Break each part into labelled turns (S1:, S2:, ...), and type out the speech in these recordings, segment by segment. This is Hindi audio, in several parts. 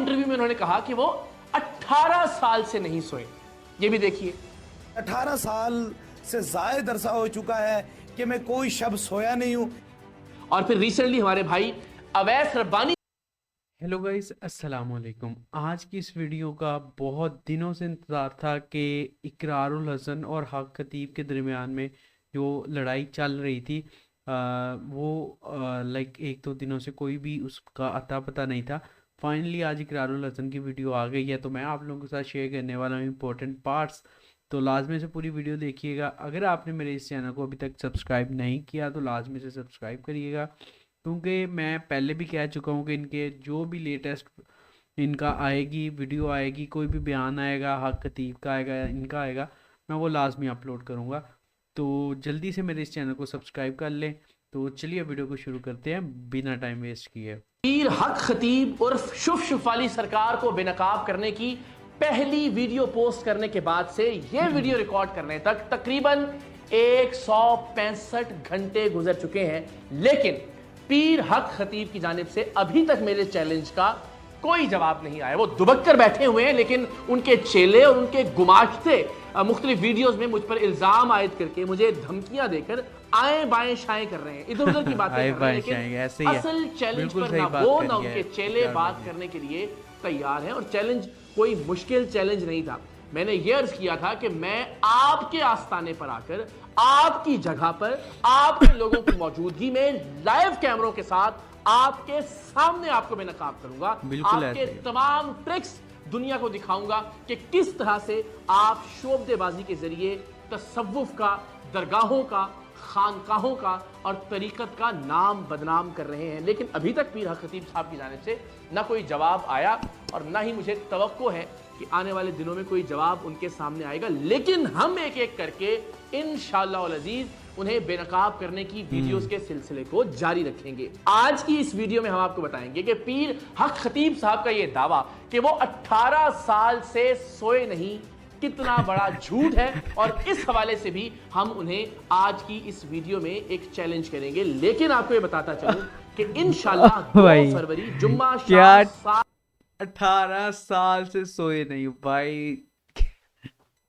S1: इंटरव्यू में उन्होंने कहा कि वो 18 साल से नहीं सोए। ये भी देखिए।
S2: 18 साल से जायद अरसा हो चुका है कि मैं कोई शब्द सोया नहीं हूं।
S1: और फिर रिसेंटली हमारे भाई अवैस रब्बानी।
S3: हेलो गाइस, अस्सलाम वालेकुम। आज की इस वीडियो का बहुत दिनों से इंतज़ार था कि इकरारुल हसन और हक खतीब के दरमियान में जो लड़ाई चल रही थी वो लाइक एक दो दिनों से कोई भी उसका अता पता नहीं था। फाइनली आज इकरारुल हसन की वीडियो आ गई है, तो मैं आप लोगों के साथ शेयर करने वाला हूँ इंपॉर्टेंट पार्ट्स। तो लाजमी से पूरी वीडियो देखिएगा। अगर आपने मेरे इस चैनल को अभी तक सब्सक्राइब नहीं किया तो लाजमी से सब्सक्राइब करिएगा, क्योंकि मैं पहले भी कह चुका हूँ कि इनके जो भी लेटेस्ट इनका आएगी वीडियो आएगी, कोई भी बयान आएगा, हक खतीब का आएगा या इनका आएगा, मैं वो लाजमी अपलोड करूँगा। तो जल्दी से मेरे इस चैनल को सब्सक्राइब कर लें। तो चलिए वीडियो को शुरू करते हैं बिना टाइम वेस्ट किए।
S1: पीर हक खतीब उर्फ शुफ वाली सरकार को बेनकाब करने की पहली वीडियो पोस्ट करने के बाद से ये वीडियो रिकॉर्ड करने तक तकरीबन 165 घंटे गुजर चुके हैं, लेकिन पीर हक खतीब की जानिब से अभी तक मेरे चैलेंज का कोई जवाब नहीं आया। वो दुबक कर बैठे हुए हैं, लेकिन उनके चेले और उनके गुमाश्ते मुख्तलिफ वीडियोस में मुझ पर इल्जाम आयद करके, मुझे धमकियां देकर आए बाएं शाएं कर रहे हैं, इधर उधर की बातें कर रहे हैं, लेकिन असल चैलेंज पर ना वो ना उनके चेले बात करने के लिए तैयार हैं। और चैलेंज कोई मुश्किल चैलेंज नहीं था। मैंने ये अर्ज किया था कि मैं आपके आस्थाने पर आकर, आपकी जगह पर, आपके लोगों की मौजूदगी में लाइव कैमरों के साथ आपके सामने आपको मैं नकाब करूंगा। आपके तमाम ट्रिक्स दुनिया को दिखाऊंगा कि किस तरह से आप शोबदेबाजी के जरिए तसव्वुफ का, दरगाहों का, खानकाहों का और तरीकत का नाम बदनाम कर रहे हैं। लेकिन अभी तक पीर हक खतीब साहब की जानिब से ना कोई जवाब आया और ना ही मुझे तवक्को है कि आने वाले दिनों में कोई जवाब उनके सामने आएगा। लेकिन हम एक एक करके इंशाअल्लाह अल अज़ीज़ उन्हें बेनकाब करने की वीडियोस के सिलसिले को जारी रखेंगे। आज की इस वीडियो में हम आपको बताएंगे कि पीर हक खतीब साहब का यह दावा कि वो 18 साल से सोए नहीं कितना बड़ा झूठ है, और इस हवाले से भी हम उन्हें आज की इस वीडियो में एक चैलेंज करेंगे। लेकिन आपको ये बताता चलूं कि इंशाअल्लाह 2 फरवरी जुम्मा शाम
S3: 18 साल से सोए नहीं भाई,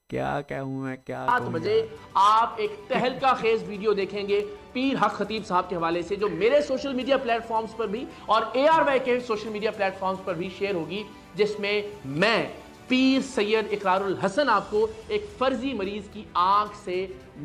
S3: क्या कहूँ मैं, क्या
S1: 7 बजे आप एक तहलका खेज वीडियो देखेंगे पीर हक खतीब साहब के हवाले से, जो मेरे सोशल मीडिया प्लेटफॉर्म्स पर भी और ARY के सोशल मीडिया प्लेटफॉर्म्स पर भी शेयर होगी, जिसमें मैं पीर सैयद इकरारुल हसन आपको एक फर्जी मरीज की आंख से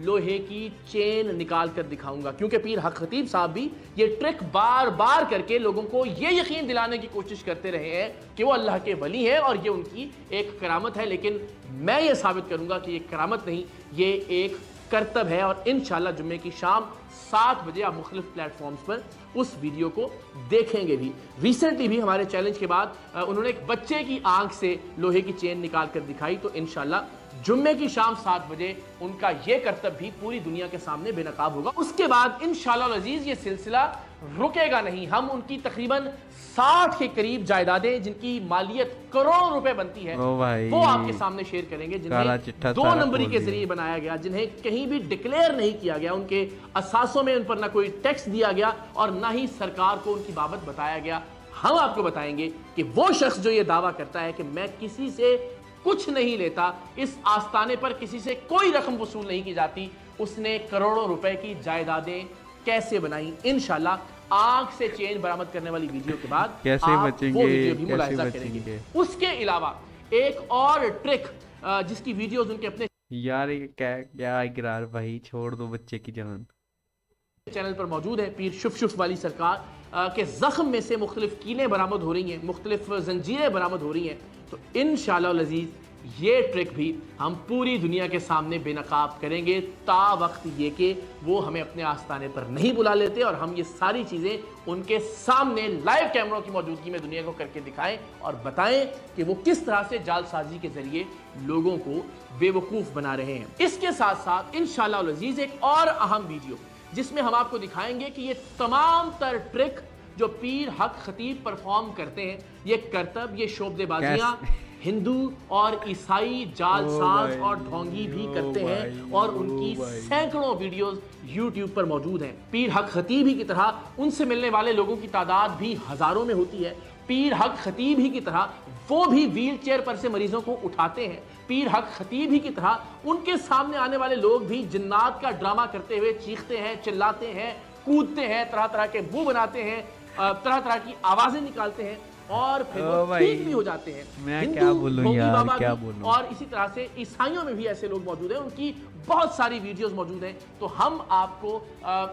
S1: लोहे की चेन निकाल कर दिखाऊंगा। क्योंकि पीर हक खतीब साहब भी ये ट्रिक बार बार करके लोगों को ये यकीन दिलाने की कोशिश करते रहे हैं कि वो अल्लाह के वली हैं और ये उनकी एक करामत है। लेकिन मैं ये साबित करूंगा कि ये करामत नहीं, ये एक करतब है। और इंशाअल्लाह जुम्मे की शाम 7 बजे आप मुख्तलिफ प्लेटफॉर्म्स पर उस वीडियो को देखेंगे भी। रिसेंटली भी हमारे चैलेंज के बाद उन्होंने एक बच्चे की आंख से लोहे की चेन निकाल कर दिखाई। तो इंशाअल्लाह जुम्मे की शाम 7 बजे उनका यह करतब भी पूरी दुनिया के सामने बेनकाब होगा। उसके बाद इंशाअल्लाह अज़ीज़ ये सिलसिला रुकेगा नहीं। हम उनकी तकरीबन 60 के करीब जायदादें जिनकी मालियत करोड़ों रुपए बनती है वो आपके सामने शेयर करेंगे, जिन्हें 2 नंबरी के जरिए बनाया गया, जिन्हें कहीं भी डिक्लेयर नहीं किया गया, उनके असासों में उन पर ना कोई टैक्स दिया गया और ना ही सरकार को उनकी बाबत बताया गया। हम आपको बताएंगे कि वो शख्स जो ये दावा करता है कि मैं किसी से कुछ नहीं लेता, इस आस्थाने पर किसी से कोई रकम वसूल नहीं की जाती, उसने करोड़ों रुपए की जायदादें कैसे बनाई। इंशाल्लाह आंख से चेन बरामद करने वाली वीडियो के बाद
S3: कैसे बचेंगे,
S1: वो वीडियो भी मुलाहिजा करेंगे। उसके अलावा एक और ट्रिक जिसकी वीडियोस उनके अपने
S3: यार ये क्या इकरार भाई, छोड़ दो बच्चे की जान,
S1: चैनल पर मौजूद है। पीर शुफ वाली सरकार के जख्म में से मुख्तलिफ कीलें बरामद हो रही हैं, मुख्तलिफ जंजीरें बरामद हो रही हैं। तो इंशाअल्लाह अज़ीज़ ये ट्रिक भी हम पूरी दुनिया के सामने बेनकाब करेंगे, ता वक्त ये कि वो हमें अपने आस्थाने पर नहीं बुला लेते और हम ये सारी चीज़ें उनके सामने लाइव कैमरों की मौजूदगी में दुनिया को करके दिखाएं और बताएं कि वो किस तरह से जालसाजी के जरिए लोगों को बेवकूफ़ बना रहे हैं। इसके साथ साथ इंशाअल्लाह अज़ीज़ एक और अहम वीडियो जिसमें हम आपको दिखाएंगे कि ये तमाम तर ट्रिक जो पीर हक खतीब परफॉर्म करते हैं, ये करतब, ये शोबदेबाजियां हिंदू और ईसाई जालसाज और ढोंगी भी करते हैं और उनकी सैकड़ों वीडियोस YouTube पर मौजूद हैं। पीर हक खतीब ही की तरह उनसे मिलने वाले लोगों की तादाद भी हजारों में होती है। पीर हक खतीब ही की तरह वो भी व्हील चेयर पर से मरीजों को उठाते हैं। पीर हक खतीब ही की तरह उनके सामने आने वाले लोग भी जिन्नात का ड्रामा करते हुए चीखते हैं, चिल्लाते हैं, कूदते हैं, तरह तरह के मुंह बनाते हैं, तरह तरह की आवाजें निकालते हैं और फिर वो ठीक भी हो जाते हैं।
S3: मैं क्या बोलूं यार, क्या बोलूं।
S1: और इसी तरह से ईसाइयों में भी ऐसे लोग मौजूद हैं, उनकी बहुत सारी वीडियोस मौजूद हैं। तो हम आपको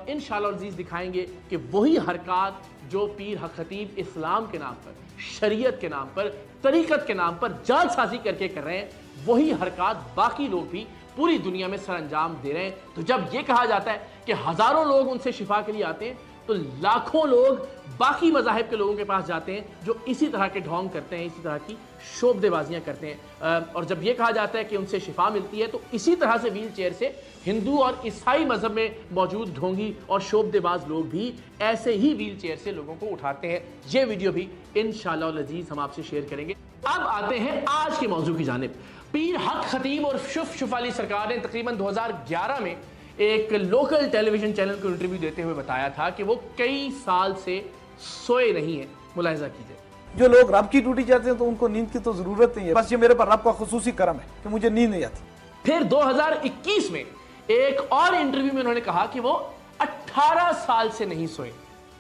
S1: इंशाअल्लाह अज़ीज दिखाएंगे कि वही हरकत जो पीर हक खतीब इस्लाम के नाम पर, शरीयत के नाम पर, तरीकत के नाम पर जालसाजी करके कर रहे हैं, वही हरकत बाकी लोग भी पूरी दुनिया में सरअंजाम दे रहे हैं। तो जब ये कहा जाता है कि हजारों लोग उनसे शिफा के लिए आते हैं, तो लाखों लोग बाकी मज़ाहिब के लोगों के पास जाते हैं जो इसी तरह के ढोंग करते हैं, इसी तरह की शोबदेबाजियां करते हैं। और जब ये कहा जाता है कि उनसे शिफा मिलती है, तो इसी तरह से व्हील चेयर से हिंदू और ईसाई मजहब में मौजूद ढोंगी और शोबदेबाज लोग भी ऐसे ही व्हील चेयर से लोगों को उठाते हैं। ये वीडियो भी इंशाअल्लाह अज़ीज़ हम आपसे शेयर करेंगे। अब आते हैं आज के मौजू की जानिब। पीर हक खतीब और शुफ अली सरकार ने तकरीबन 2011 में एक लोकल टेलीविजन चैनल को इंटरव्यू देते हुए बताया था कि वो कई साल से सोए नहीं है। मुलाहिजा कीजिए।
S4: जो लोग रब की ड्यूटी करते हैं तो उनको नींद की तो जरूरत नहीं है, बस ये मेरे पर रब का खुसूसी करम है कि मुझे नींद नहीं आती।
S1: फिर 2021 में एक और इंटरव्यू में उन्होंने कहा कि वो 18 साल से नहीं सोए।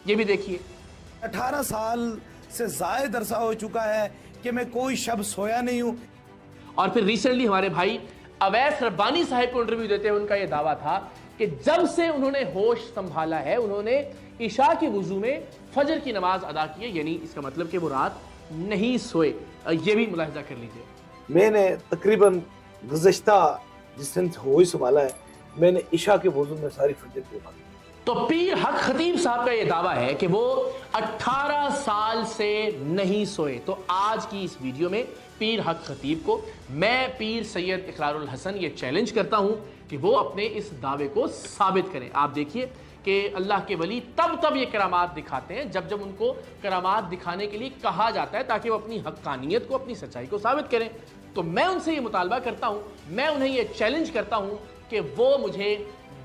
S1: ये भी देखिए।
S2: 18 साल से जायद अरसा हो चुका है कि मैं कोई शब सोया नहीं हूं।
S1: और फिर रिसेंटली हमारे भाई अवैस रब्बानी साहब को इंटरव्यू देते हुए उनका यह दावा था कि जब से उन्होंने होश संभाला है, उन्होंने इशा के वुजू में फजर की नमाज अदा की है, यानी इसका मतलब कि वो रात नहीं सोए। ये भी मुलाहिजा कर लीजिए।
S4: मैंने तकरीबन गुज़श्ता जिस दिन से होश संभाला है, मैंने इशा के वुजू में सारी फजर की नमाज।
S1: तो पीर हक खतीब साहब का यह दावा है कि वो 18 साल से नहीं सोए। तो आज की इस वीडियो में पीर हक खतीब को मैं पीर सैयद इकरारुल हसन ये चैलेंज करता हूं कि वो अपने इस दावे को साबित करें। आप देखिए कि अल्लाह के वली तब ये करामात दिखाते हैं जब जब उनको करामात दिखाने के लिए कहा जाता है, ताकि वो अपनी हक्कानियत को, अपनी सच्चाई को साबित करें। तो मैं उनसे ये मुतालबा करता हूं, मैं उन्हें ये चैलेंज करता हूं कि वो मुझे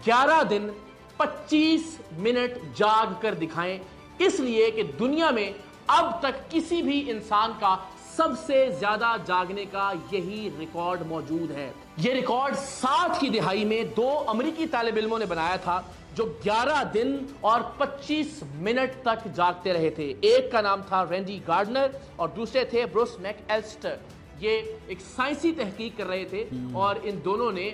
S1: 11 दिन 25 मिनट जाग कर दिखाएं, इसलिए कि दुनिया में अब तक किसी भी इंसान का सबसे ज्यादा जागने का यही रिकॉर्ड मौजूद है। यह रिकॉर्ड 60 की दिहाई में 2 अमेरिकी तालिब इल्मों ने बनाया था जो 11 दिन और 25 मिनट तक जागते रहे थे। एक का नाम था रैंडी गार्डनर और दूसरे थे ब्रूस मैकएल्स्टर। ये एक साइंसी तहकीक कर रहे थे और इन दोनों ने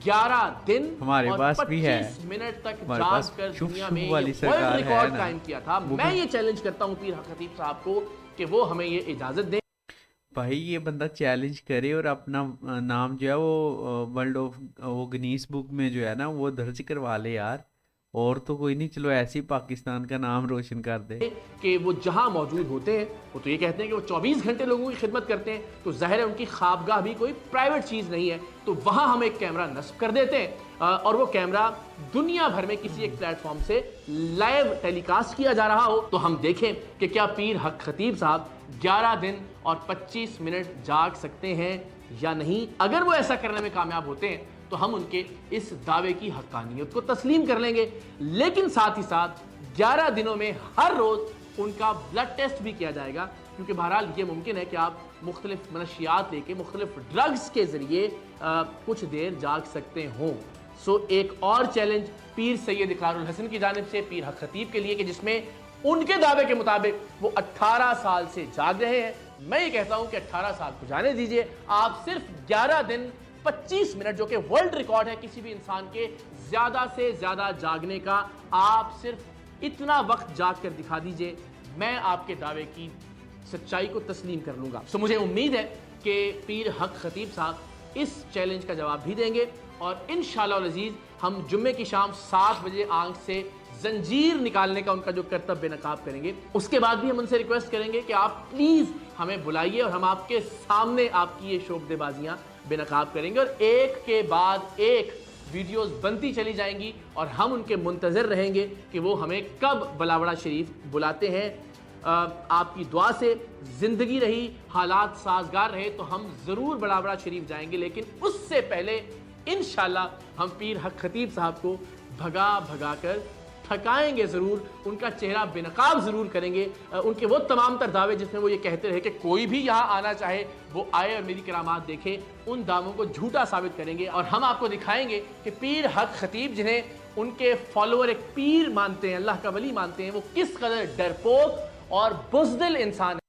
S1: 11 दिन
S3: हमारे
S1: और
S3: पास भी है
S1: 25 मिनट तक
S3: हमारे पास
S1: जागकर
S3: शुभ
S1: दुनिया
S3: शुभ
S1: में
S3: वाली
S1: ये
S3: सरकार
S1: वर्ल्ड
S3: है
S1: रिकॉर्ड
S3: ना,
S1: कायम किया था।
S3: वो
S1: मैं
S3: भी-
S1: ये चैलेंज करता हूं पीर हक खतीब साहब को कि वो हमें ये इजाजत दें।
S3: भाई ये बंदा चैलेंज करे और अपना नाम जो है वो वर्ल्ड ऑफ वो गिनीज बुक में जो है ना वो दर्ज करवा ले यार। और तो कोई नहीं, चलो ऐसे ही पाकिस्तान का नाम रोशन कर दे।
S1: कि वो जहां मौजूद होते हैं, वो तो ये कहते हैं कि वो 24 घंटे लोगों की खिदमत करते हैं, तो जाहिर है उनकी ख्वाबगाह भी कोई प्राइवेट चीज़ नहीं है। तो वहां हम एक कैमरा नस्ब कर देते हैं और वो कैमरा दुनिया भर में किसी एक प्लेटफॉर्म से लाइव टेलीकास्ट किया जा रहा हो, तो हम देखें कि क्या पीर हक खतीब साहब 11 दिन और 25 मिनट जाग सकते हैं या नहीं। अगर वो ऐसा करने में कामयाब होते हैं तो हम उनके इस दावे की हक्कानियत को तस्लीम कर लेंगे, लेकिन साथ ही साथ 11 दिनों में हर रोज उनका ब्लड टेस्ट भी किया जाएगा, क्योंकि बहरहाल ये मुमकिन है कि आप मुख्तलिफ मनशियात लेके मुख्तलिफ ड्रग्स के जरिए कुछ देर जाग सकते हों। सो एक और चैलेंज पीर सैयद इकरारुल हसन की जानिब से पीर हक खतीब के लिए कि जिसमें उनके दावे के मुताबिक वो 18 साल से जाग रहे हैं। मैं ये कहता हूं कि 18 साल को जाने दीजिए, आप सिर्फ 11 दिन 25 मिनट जो कि वर्ल्ड रिकॉर्ड है किसी भी इंसान के ज्यादा से ज्यादा जागने का, आप सिर्फ इतना वक्त जाग कर दिखा दीजिए, मैं आपके दावे की सच्चाई को तस्लीम कर लूंगा। सो मुझे उम्मीद है कि पीर हक खतीब साहब इस चैलेंज का जवाब भी देंगे और इंशाअल्लाह अज़ीज़ हम जुम्मे की शाम 7 बजे आंख से जंजीर निकालने का उनका जो कर्तव्य बेनकाब करेंगे। उसके बाद भी हम उनसे रिक्वेस्ट करेंगे कि आप प्लीज़ हमें बुलाइए और हम आपके सामने आपकी ये शोबदेबाजियाँ बेनकाब करेंगे और एक के बाद एक वीडियोस बनती चली जाएंगी और हम उनके मुंतज़र रहेंगे कि वो हमें कब बलावड़ा शरीफ बुलाते हैं। आपकी दुआ से ज़िंदगी रही, हालात साजगार रहे तो हम ज़रूर बलावड़ा शरीफ जाएंगे, लेकिन उससे पहले इंशाअल्लाह हम पीर हक खतीब साहब को भगा कर थकाएंगे ज़रूर, उनका चेहरा बेनकाब ज़रूर करेंगे। उनके वो तमाम तर दावे जिसमें वो ये कहते रहे कि कोई भी यहाँ आना चाहे वो आए और मेरी करामात देखे, उन दावों को झूठा साबित करेंगे। और हम आपको दिखाएंगे कि पीर हक खतीब, जिन्हें उनके फॉलोअर एक पीर मानते हैं, अल्लाह का वली मानते हैं, वो किस कदर डरपोक और बुज़दिल इंसान है।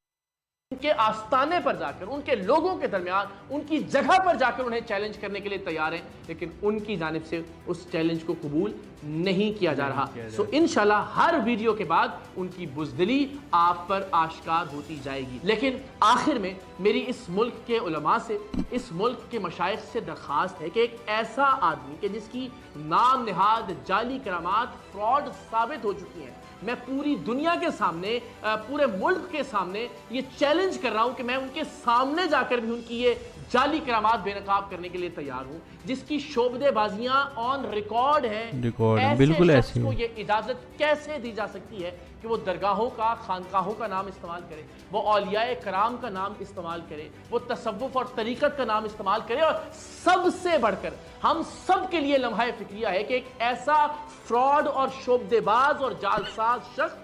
S1: उनके आस्थाने पर जाकर, उनके लोगों के दरमियान, उनकी जगह पर जाकर उन्हें चैलेंज करने के लिए तैयार हैं, लेकिन उनकी जानिब से उस चैलेंज को कबूल नहीं किया जा रहा। सो इंशाल्लाह हर वीडियो के बाद उनकी बुज़दिली आप पर आश्कार होती जाएगी। लेकिन आखिर में मेरी इस मुल्क के उलमा से, इस मुल्क के मशाइख से दरख्वास्त है कि एक ऐसा आदमी कि जिसकी नाम निहाद जाली करामात फ्रॉड साबित हो चुकी हैं, मैं पूरी दुनिया के सामने, पूरे मुल्क के सामने ये चैलेंज कर रहा हूं कि मैं उनके सामने जाकर भी उनकी ये जाली करामात बेनकाब करने के लिए तैयार हूं, जिसकी शोबदेबाजियां ऑन रिकॉर्ड हैं।
S3: बिल्कुल
S1: ऐसे शख्स को ये इजाजत कैसे दी जा सकती है कि वो दरगाहों का, खानकाहों का नाम इस्तेमाल करे, वो औलियाए कराम का नाम इस्तेमाल करे, वो तसव्वुफ और तरीकत का नाम इस्तेमाल करे, और सबसे बढ़कर हम सब के लिए लम्हा फिक्रिया है कि एक ऐसा फ्रॉड और शोबदेबाज और जालसाज शख्स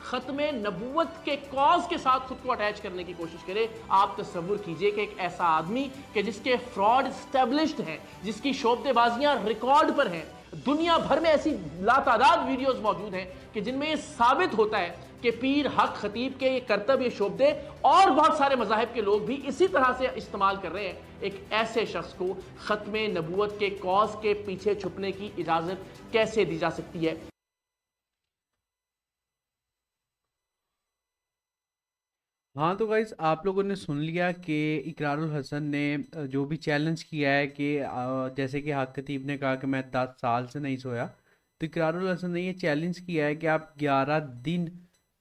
S1: खत्मे नबूवत के कॉज के साथ खुद को अटैच करने की कोशिश करे। आप तसव्वुर कीजिए कि एक ऐसा आदमी कि जिसके फ्रॉड स्टैब्लिश्ड हैं, जिसकी शोबदेबाजियां रिकॉर्ड पर हैं, दुनिया भर में ऐसी लातादाद वीडियोस मौजूद हैं कि जिनमें ये साबित होता है कि पीर हक खतीब के ये करतब, ये शोबदे और बहुत सारे मज़ाहिब के लोग भी इसी तरह से इस्तेमाल कर रहे हैं। एक ऐसे शख्स को खत्मे नबूवत के कॉज के पीछे छुपने की इजाज़त कैसे दी जा सकती है?
S3: हाँ तो गाइस, आप लोगों ने सुन लिया कि इकरारुल हसन ने जो भी चैलेंज किया है कि जैसे कि हक खतीब ने कहा कि मैं 10 साल से नहीं सोया, तो इकरारुल हसन ने ये चैलेंज किया है कि आप 11 दिन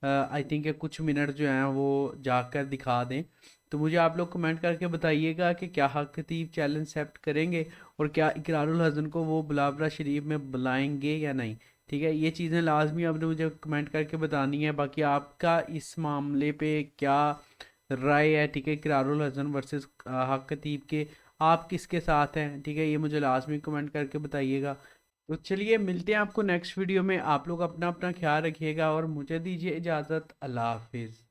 S3: आई थिंक कुछ मिनट जो हैं वो जाकर दिखा दें। तो मुझे आप लोग कमेंट करके बताइएगा कि क्या हक खतीब चैलेंज एक्सेप्ट करेंगे और क्या इकरारुल हसन को वो बुलावरा शरीफ में बुलाएंगे या नहीं। ठीक है, ये चीज़ें लाजमी आपने मुझे कमेंट करके बतानी है। बाकी आपका इस मामले पे क्या राय है, ठीक है, इकरारुल हसन वर्सेस हक खतीब के, आप किसके साथ हैं, ठीक है, ये मुझे लाजमी कमेंट करके बताइएगा। तो चलिए मिलते हैं आपको नेक्स्ट वीडियो में। आप लोग अपना अपना ख्याल रखिएगा और मुझे दीजिए इजाज़त। अल्लाह हाफिज़।